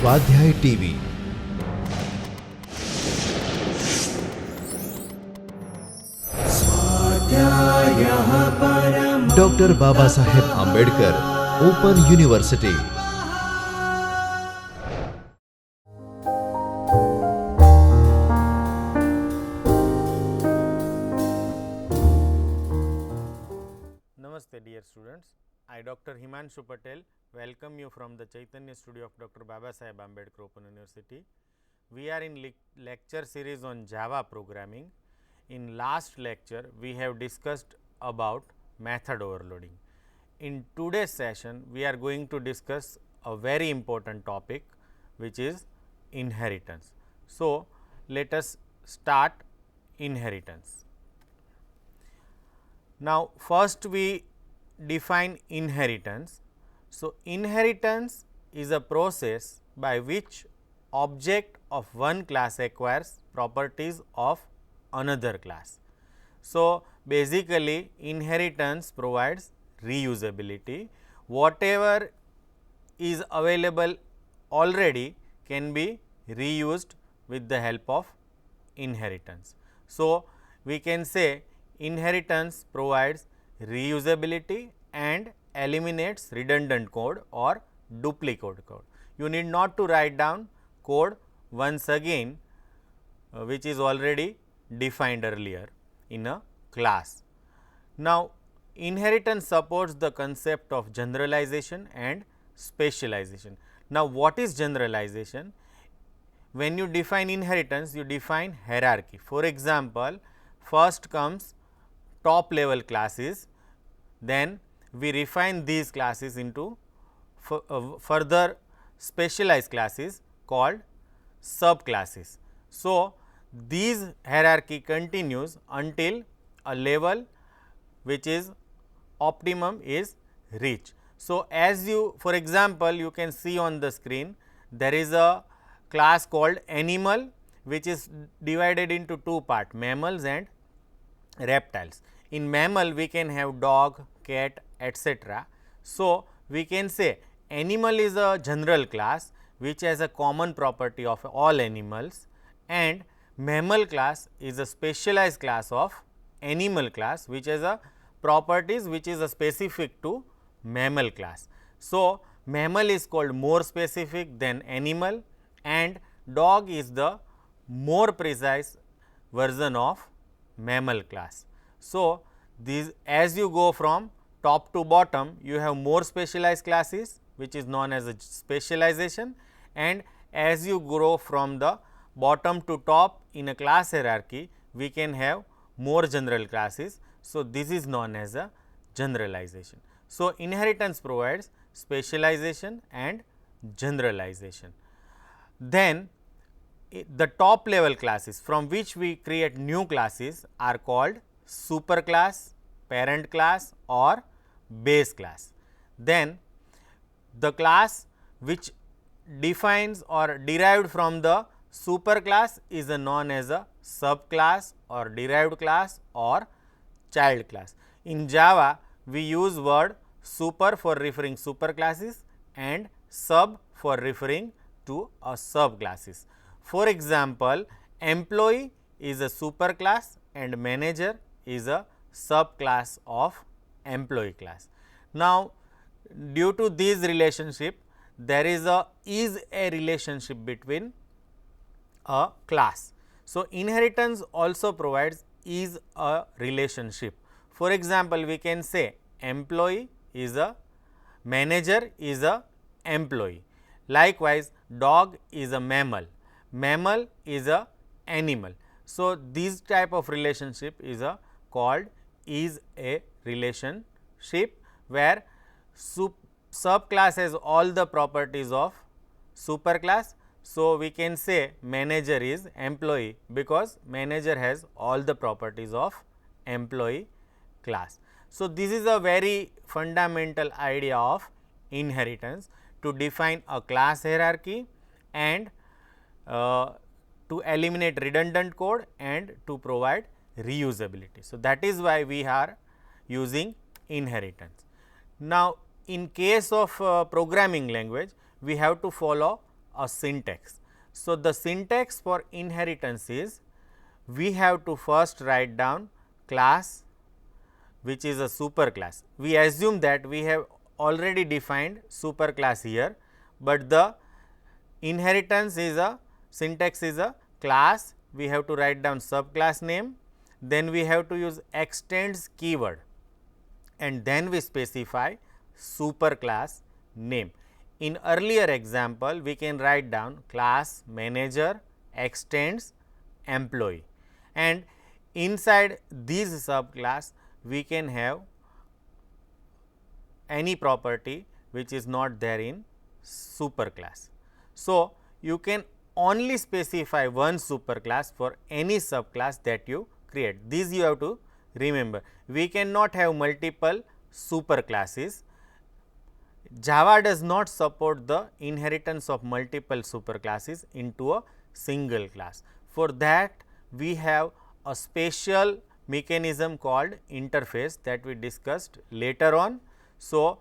स्वाध्याय TV. Doctor Baba Saheb Ambedkar open university. Namaste dear students, I Dr. Himanshu Patel welcome you from the Chaitanya studio of Dr. Baba Saheb Ambedkar Open University. We are in lecture series on Java programming. In last lecture we have discussed about method overloading. In today's session we are going to discuss a very important topic which is inheritance. So, let us start inheritance. Now, first we define inheritance. So, inheritance is a process by which object of one class acquires properties of another class. So, basically inheritance provides reusability. Whatever is available already can be reused with the help of inheritance. So, we can say inheritance provides reusability and eliminates redundant code or duplicate code. You need not to write down code once again which is already defined earlier in a class. Now, inheritance supports the concept of generalization and specialization. Now, what is generalization? When you define inheritance, you define hierarchy. For example, first comes top level classes, then we refine these classes into further specialized classes called subclasses. So, these hierarchy continues until a level which is optimum is reached. So, as you for example, you can see on the screen there is a class called animal which is divided into two parts, mammals and reptiles. In mammal we can have dog, cat, etc. So, we can say animal is a general class which has a common property of all animals, and mammal class is a specialized class of animal class which has a properties which is a specific to mammal class. So, mammal is called more specific than animal, and dog is the more precise version of mammal class. So, these as you go from top to bottom, you have more specialized classes which is known as a specialization, and as you grow from the bottom to top in a class hierarchy, we can have more general classes. So, this is known as a generalization. So, inheritance provides specialization and generalization. Then the top level classes from which we create new classes are called superclass, parent class or base class. Then the class which defines or derived from the superclass is known as a subclass or derived class or child class. In Java we use word super for referring superclasses and sub for referring to a subclasses. For example, employee is a superclass and manager is a subclass of employee class. Now, due to this relationship, there is a relationship between a class. So, inheritance also provides is a relationship. For example, we can say employee is a manager is a employee. Likewise, dog is a mammal, mammal is a animal. So, this type of relationship is a called is a relationship where subclass has all the properties of superclass. So, we can say manager is employee because manager has all the properties of employee class. So, this is a very fundamental idea of inheritance, to define a class hierarchy and to eliminate redundant code and to provide reusability. So, that is why we are using inheritance. Now, in case of programming language, we have to follow a syntax. So, the syntax for inheritance is, we have to first write down class which is a superclass. We assume that we have already defined superclass here, but the inheritance is a syntax is a class, we have to write down subclass name, then we have to use extends keyword, and then we specify superclass name. In earlier example, we can write down class manager extends employee, and inside these subclass we can have any property which is not there in superclass. So, you can only specify one superclass for any subclass that you create. This you have to remember. We cannot have multiple superclasses. Java does not support the inheritance of multiple superclasses into a single class. For that, we have a special mechanism called interface that we discussed later on. So,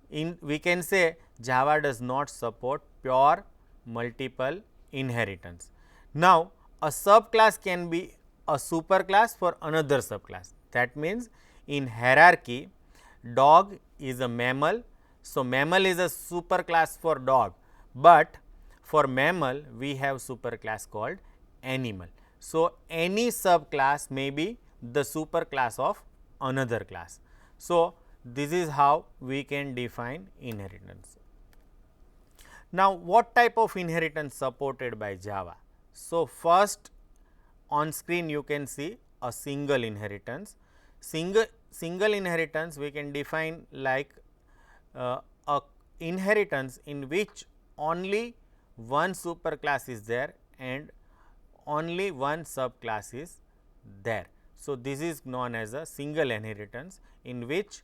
we can say Java does not support pure multiple inheritance. Now, a subclass can be a superclass for another subclass. That means, in hierarchy, dog is a mammal. So, mammal is a superclass for dog, but for mammal we have superclass called animal. So, any subclass may be the superclass of another class. So, this is how we can define inheritance. Now, what type of inheritance supported by Java? So, first on screen you can see a single inheritance. Single inheritance we can define like a inheritance in which only one superclass is there and only one subclass is there. So, this is known as a single inheritance in which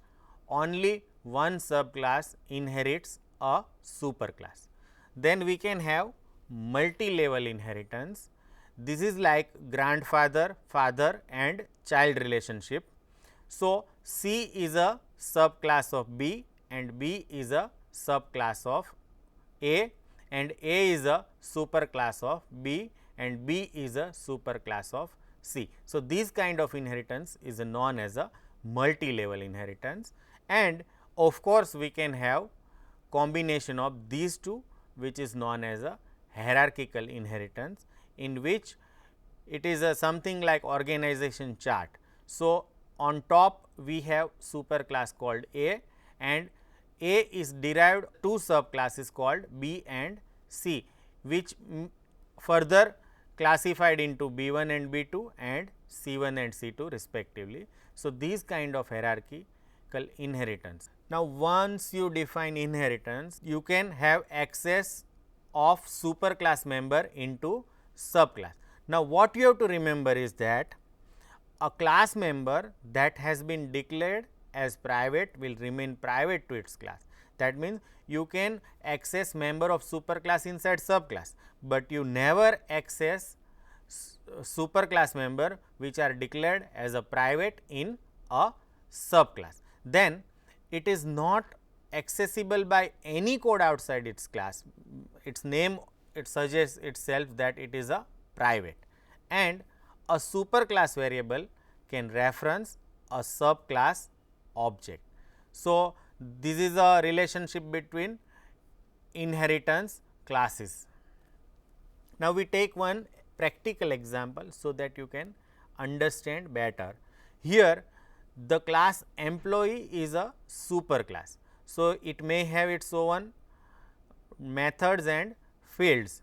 only one subclass inherits a superclass. Then we can have multi-level inheritance. This is like grandfather, father and child relationship. So, C is a subclass of B and B is a subclass of A, and A is a superclass of B and B is a superclass of C. So, this kind of inheritance is known as a multi-level inheritance, and of course, we can have combination of these two, which is known as a hierarchical inheritance, in which it is a something like organization chart. So, on top we have superclass called A, and A is derived two subclasses called B and C, which further classified into B1 and B2 and C1 and C2 respectively. So, these kind of hierarchical inheritance. Now, once you define inheritance, you can have access of superclass member into subclass. Now, what you have to remember is that a class member that has been declared as private will remain private to its class. That means, you can access member of superclass inside subclass, but you never access superclass member which are declared as a private in a subclass. Then it is not accessible by any code outside its class. Its name, it suggests itself that it is a private, and a superclass variable can reference a subclass object. So, this is a relationship between inheritance classes. Now, we take one practical example so that you can understand better. Here the class employee is a superclass. So, it may have its own methods and fields,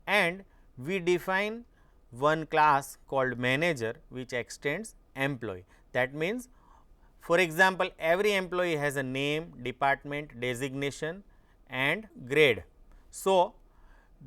and we define one class called manager which extends employee. That means, for example, every employee has a name, department, designation and grade. So,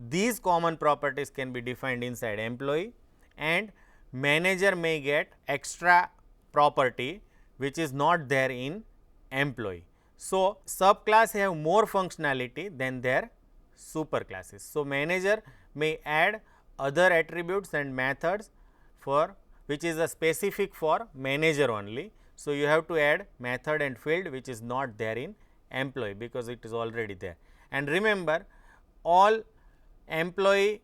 these common properties can be defined inside employee, and manager may get extra property which is not there in employee. So, subclass have more functionality than their superclasses. So, manager may add other attributes and methods for which is a specific for manager only. So, you have to add method and field which is not there in employee because it is already there. And remember, all employee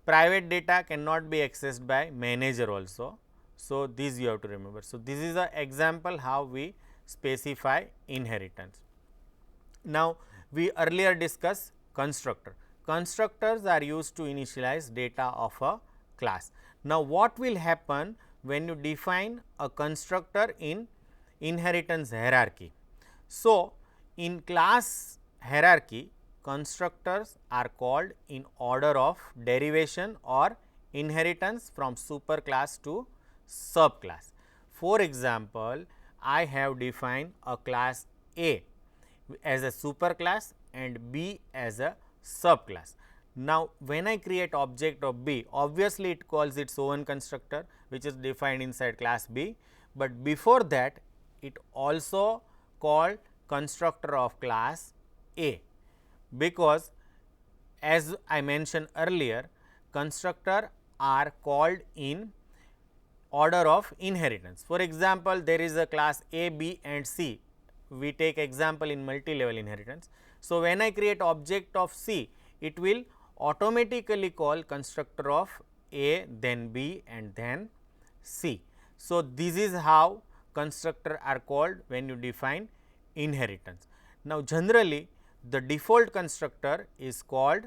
private data cannot be accessed by manager also. So, this you have to remember. So, this is an example how we specify inheritance. Now, we earlier discussed constructor. Constructors are used to initialize data of a class. Now, what will happen when you define a constructor in inheritance hierarchy? So, in class hierarchy, constructors are called in order of derivation or inheritance from superclass to subclass. For example, I have defined a class A as a superclass and B as a subclass. Now, when I create object of B, obviously it calls its own constructor which is defined inside class B, but before that it also called constructor of class A, because as I mentioned earlier, constructor are called in order of inheritance. For example, there is a class A, B and C. We take example in multi-level inheritance. So, when I create object of C, it will automatically call constructor of A, then B and then C. So, this is how constructor are called when you define inheritance. Now, generally the default constructor is called,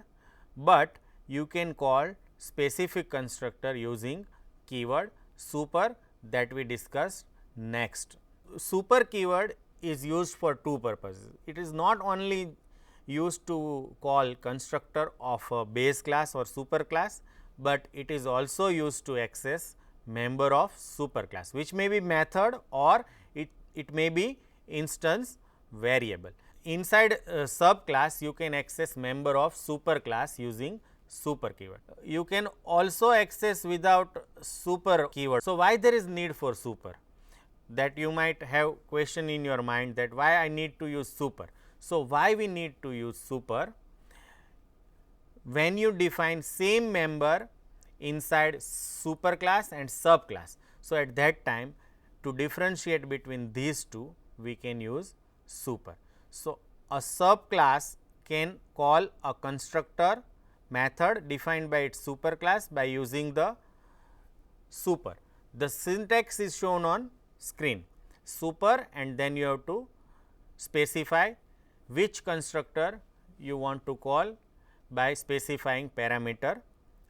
but you can call specific constructor using keyword super that we discussed next. Super keyword is used for two purposes. It is not only used to call constructor of a base class or super class, but it is also used to access member of super class, which may be method or it may be instance variable. Inside subclass, you can access member of super class using super keyword. You can also access without super keyword. So, why there is need for super? That you might have question in your mind that why I need to use super. So, why we need to use super? When you define same member inside superclass and subclass. So, at that time to differentiate between these two, we can use super. So, a subclass can call a constructor method defined by its superclass by using the super. The syntax is shown on screen, super, and then you have to specify which constructor you want to call by specifying parameter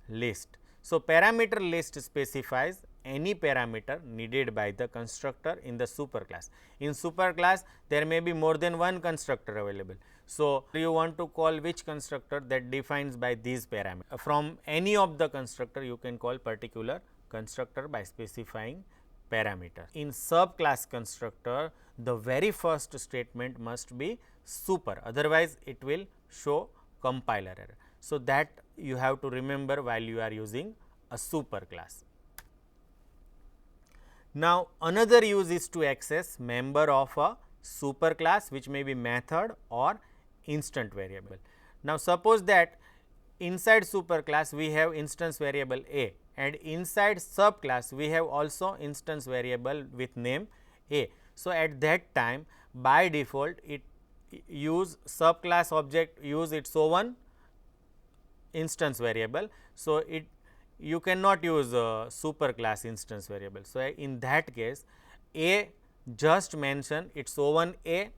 list. So, parameter list specifies any parameter needed by the constructor in the superclass. In superclass, there may be more than one constructor available. So, you want to call which constructor that defines by these parameters. From any of the constructor, you can call particular constructor by specifying parameter. In subclass constructor, the very first statement must be super, otherwise it will show compiler error. So, that you have to remember while you are using a super class. Now, another use is to access member of a super class, which may be method or instant variable. Now, suppose that inside super class we have instance variable A, and inside subclass we have also instance variable with name A. So, at that time by default it use subclass object use its own instance variable. So, you cannot use super class instance variable. So, in that case A just mention its own A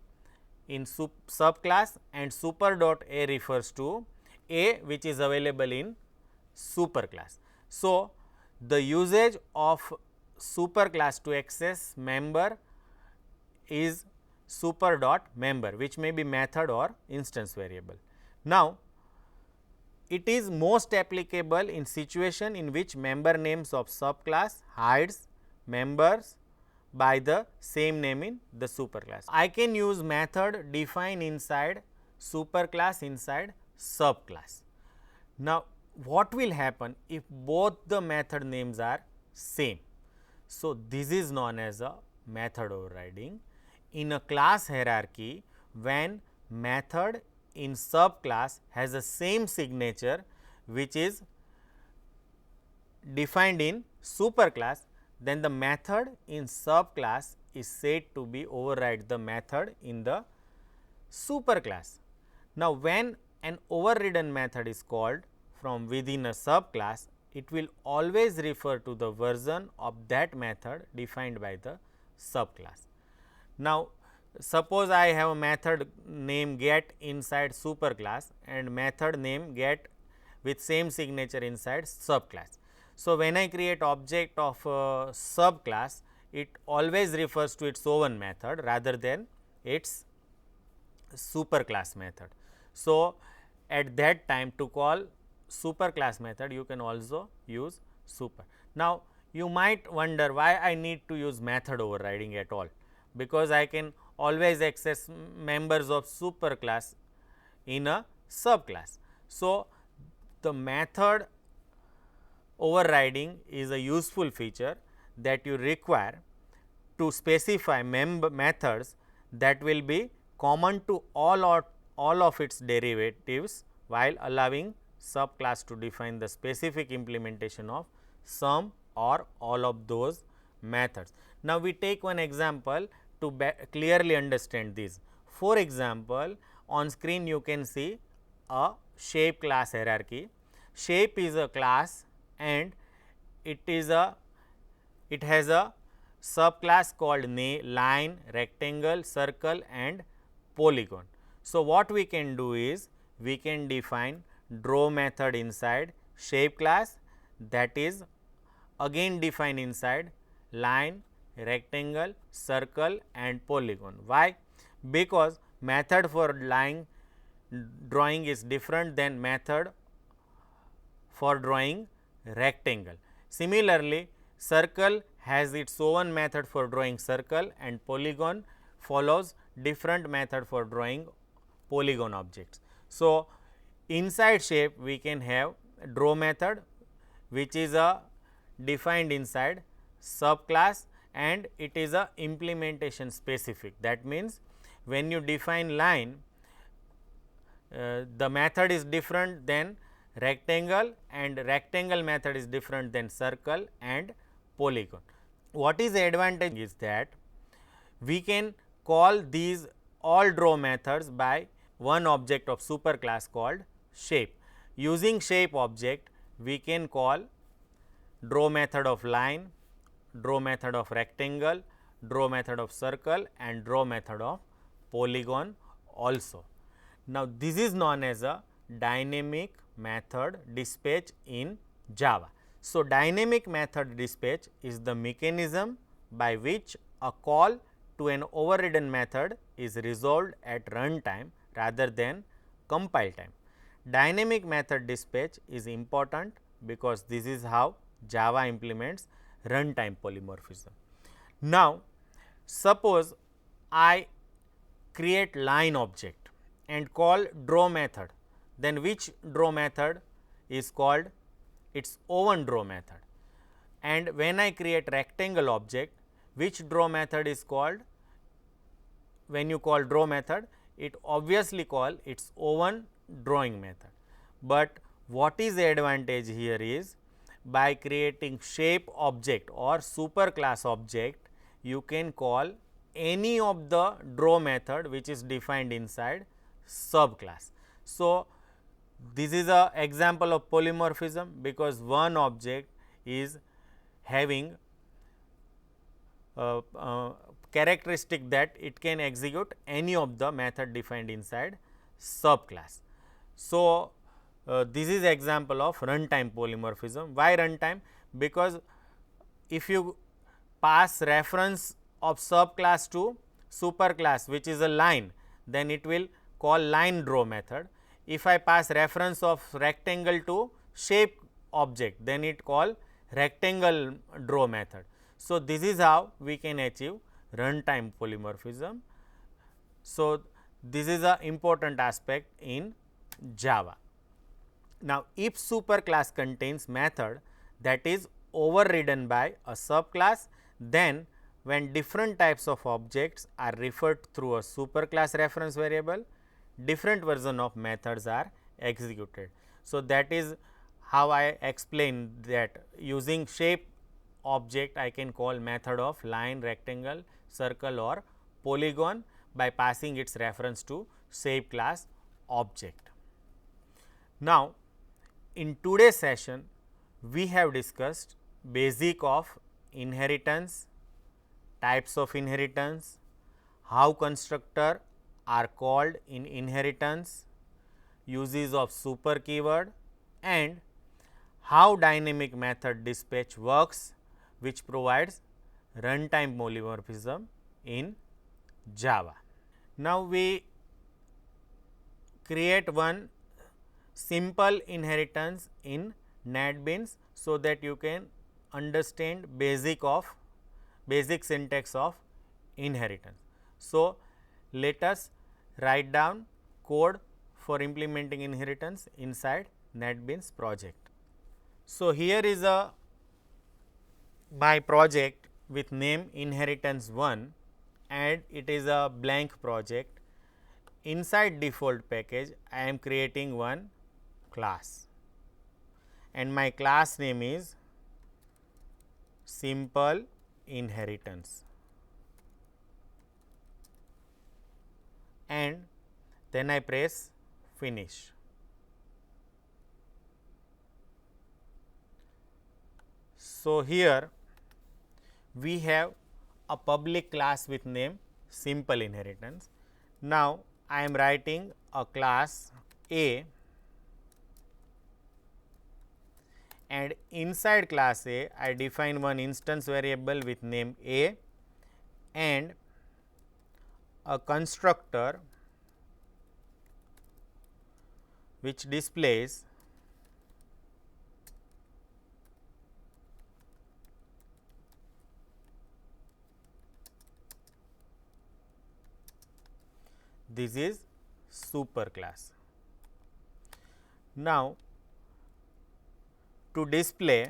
in subclass, and super dot A refers to A which is available in super class. So, the usage of super class to access member is super dot member, which may be method or instance variable. Now, it is most applicable in situation in which member names of subclass hides members by the same name in the superclass. I can use method define inside superclass inside subclass. Now, what will happen if both the method names are same? So, this is known as a method overriding. In a class hierarchy, when method in subclass has the same signature which is defined in superclass, then the method in subclass is said to be override the method in the superclass. Now, when an overridden method is called, from within a subclass, it will always refer to the version of that method defined by the subclass. Now, suppose I have a method name get inside superclass and method name get with same signature inside subclass. So, when I create object of a subclass, it always refers to its own method rather than its superclass method. So, at that time to call superclass method, you can also use super. Now, you might wonder why I need to use method overriding at all, because I can always access members of superclass in a subclass. So, the method overriding is a useful feature that you require to specify methods that will be common to all of its derivatives, while allowing subclass to define the specific implementation of some or all of those methods. Now, we take one example to clearly understand this. For example, on screen you can see a shape class hierarchy. Shape is a class and it has a subclass called line, rectangle, circle and polygon. So, what we can do is we can define draw method inside shape class, that is again defined inside line, rectangle, circle and polygon. Why? Because method for line drawing is different than method for drawing rectangle. Similarly, circle has its own method for drawing circle and polygon follows different method for drawing polygon objects. So, inside shape we can have draw method, which is a defined inside subclass and it is a implementation specific. That means, when you define line, the method is different than rectangle and rectangle method is different than circle and polygon. What is the advantage is that we can call these all draw methods by one object of superclass called shape. Using shape object, we can call draw method of line, draw method of rectangle, draw method of circle and draw method of polygon also. Now, this is known as a dynamic method dispatch in Java. So, dynamic method dispatch is the mechanism by which a call to an overridden method is resolved at runtime rather than compile time. Dynamic method dispatch is important because this is how Java implements runtime polymorphism. Now, suppose I create line object and call draw method, then which draw method is called its own draw method, and when I create rectangle object, which draw method is called? When you call draw method, it obviously call its own drawing method. But what is the advantage here is, by creating shape object or superclass object, you can call any of the draw method which is defined inside subclass. So, this is a example of polymorphism because one object is having characteristic that it can execute any of the method defined inside subclass. So, this is example of runtime polymorphism. Why runtime? Because if you pass reference of subclass to superclass, which is a line, then it will call line draw method. If I pass reference of rectangle to shape object, then it call rectangle draw method. So, this is how we can achieve runtime polymorphism. So, this is a important aspect in Java. Now, if superclass contains method that is overridden by a subclass, then when different types of objects are referred through a superclass reference variable, different version of methods are executed. So, that is how I explain that using shape object I can call method of line, rectangle, circle or polygon by passing its reference to shape class object. Now, in today's session, we have discussed basic of inheritance, types of inheritance, how constructor are called in inheritance, uses of super keyword, and how dynamic method dispatch works, which provides runtime polymorphism in Java. Now, we create one simple inheritance in NetBeans, so that you can understand basic syntax of inheritance. So, let us write down code for implementing inheritance inside NetBeans project. So, here is a my project with name inheritance 1 and it is a blank project. Inside default package I am creating one class and my class name is simple inheritance, and then I press finish. So, here we have a public class with name simple inheritance. Now, I am writing a class A, and inside class A I define one instance variable with name A and a constructor which displays this is super class. Now, to display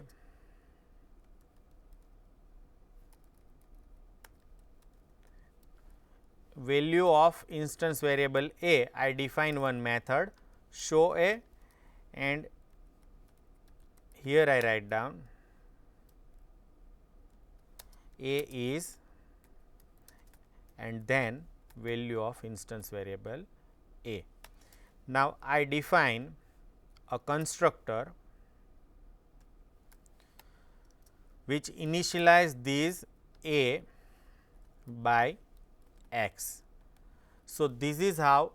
value of instance variable A, I define one method show A, and here I write down A is and then value of instance variable A. Now, I define a constructor which initialize these A by x. So, this is how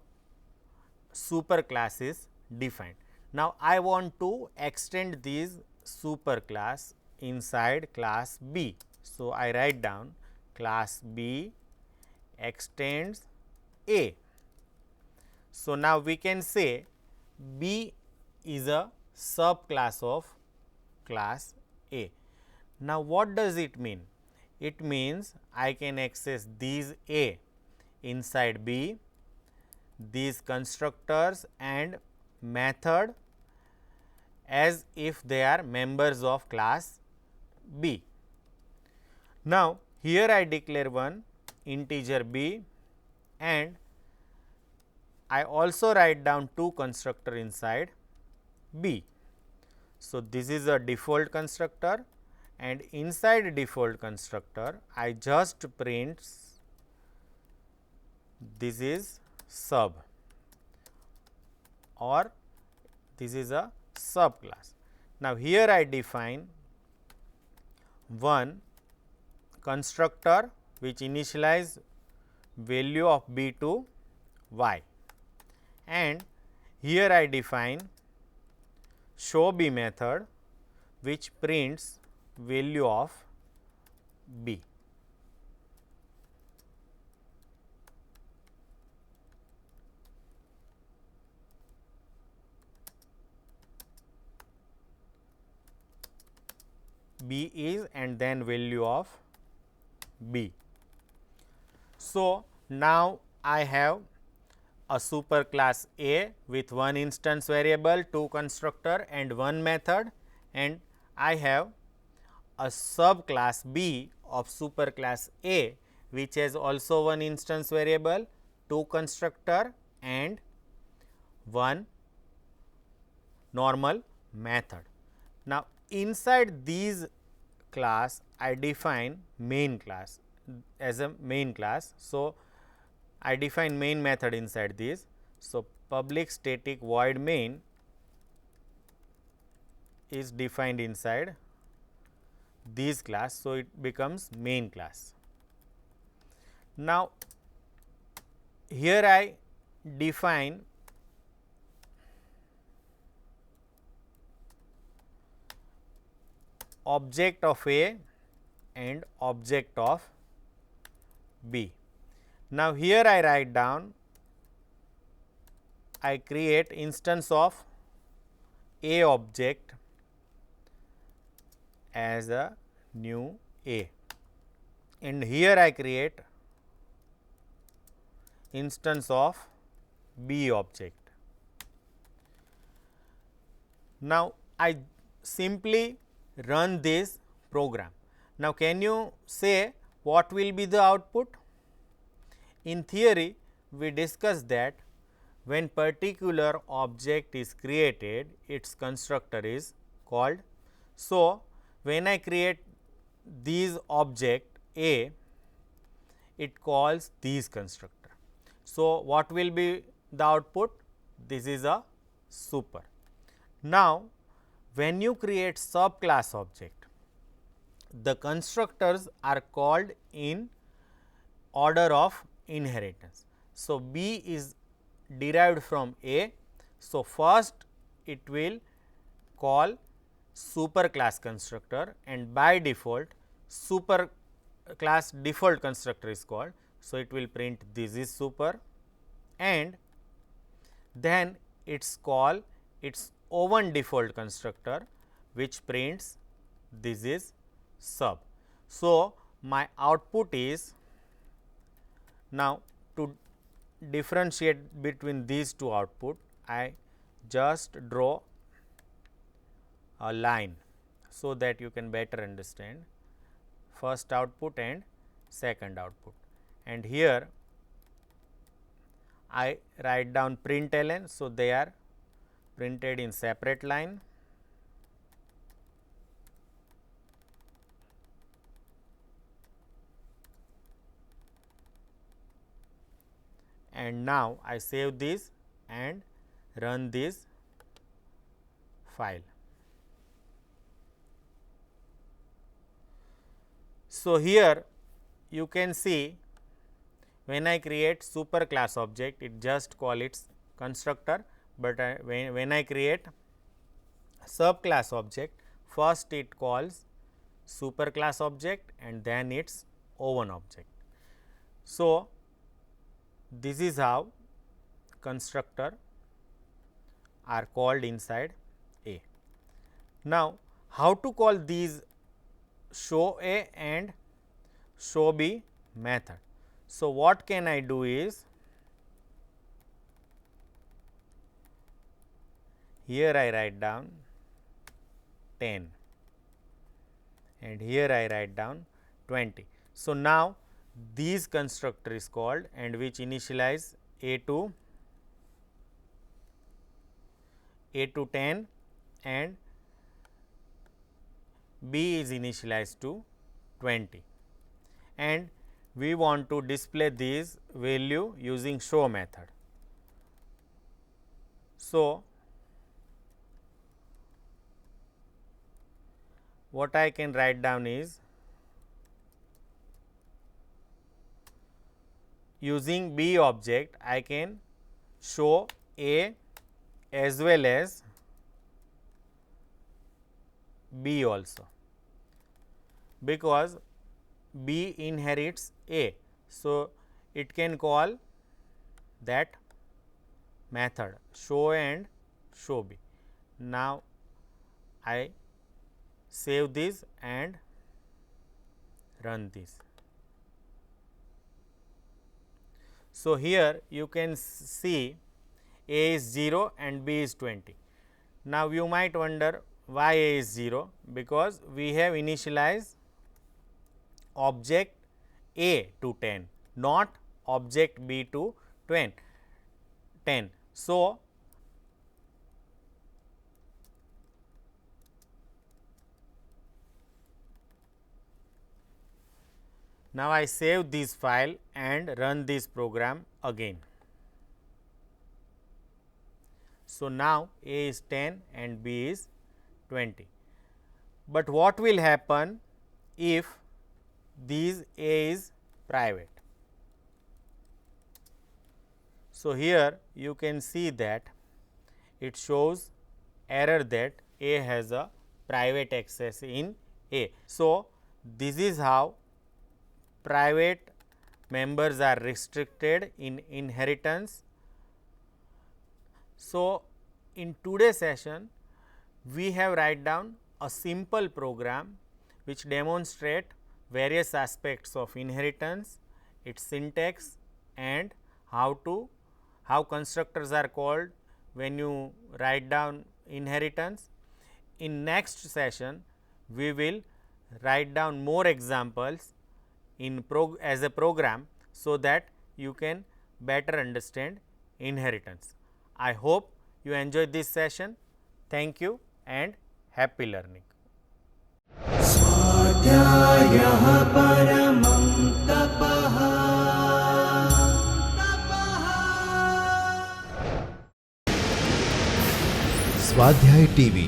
super class is defined. Now, I want to extend this super class inside class B. So, I write down class B extends A. So, now we can say B is a subclass of class A. Now, what does it mean? It means I can access these A inside B, these constructors and method as if they are members of class B. Now, here I declare one integer B and I also write down two constructor inside B. So, this is a default constructor and inside default constructor I just print this is sub or this is a subclass. Now, here I define one constructor which initialize value of B to y, and here I define show B method which prints value of B. B is and then value of B. So, now I have a super class A with one instance variable, two constructor and one method, and I have a subclass B of super class A which has also one instance variable, two constructor and one normal method. Now, inside these class I define main class as a main class. So, I define main method inside this. So, public static void main is defined inside this class. So, it becomes main class. Now, here I define object of A and object of B. Now, here I write down, I create instance of A object as a new A, and here I create instance of B object. Now, I simply run this program. Now, can you say what will be the output? In theory, we discussed that when particular object is created, its constructor is called. So, when I create these object A, it calls these constructor. So, what will be the output? This is a super. Now, when you create subclass object, the constructors are called in order of inheritance. So, B is derived from A. So, first it will call super class constructor, and by default super class default constructor is called. So, it will print this is super, and then its call its O1 default constructor, which prints this is sub. So, my output is, now to differentiate between these two output, I just draw a line, so that you can better understand first output and second output. And here I write down println. So, they are printed in separate line. And now, I save this and run this file. So, here you can see when I create super class object, it just call its constructor, but when I create subclass object, first it calls super class object and then its O1 object. So, this is how constructor are called inside A. Now, how to call these show A and show B method? So, what can I do is, here I write down 10 and here I write down 20. So, now this constructor is called, and which initialize A to 10 and B is initialized to 20, and we want to display this value using show method. So, what I can write down is, using B object I can show A as well as B also, because B inherits A. So, it can call that method show and show B. Now, I save this and run this. So, here you can see A is 0 and B is 20. Now, you might wonder why A is 0, because we have initialized object A to 10, not object B to 10. So, now I save this file and run this program again. So, now A is 10 and B is 20. But what will happen if these A is private? So, here you can see that it shows error that A has a private access in A. So, this is how private members are restricted in inheritance. So, in today's session we have write down a simple program which demonstrate various aspects of inheritance, its syntax, and how constructors are called when you write down inheritance. In next session we will write down more examples in as a program, so that you can better understand inheritance. I hope you enjoyed this session. Thank you and happy learning. स्वाध्यायः परमं तपः। स्वाध्याय TV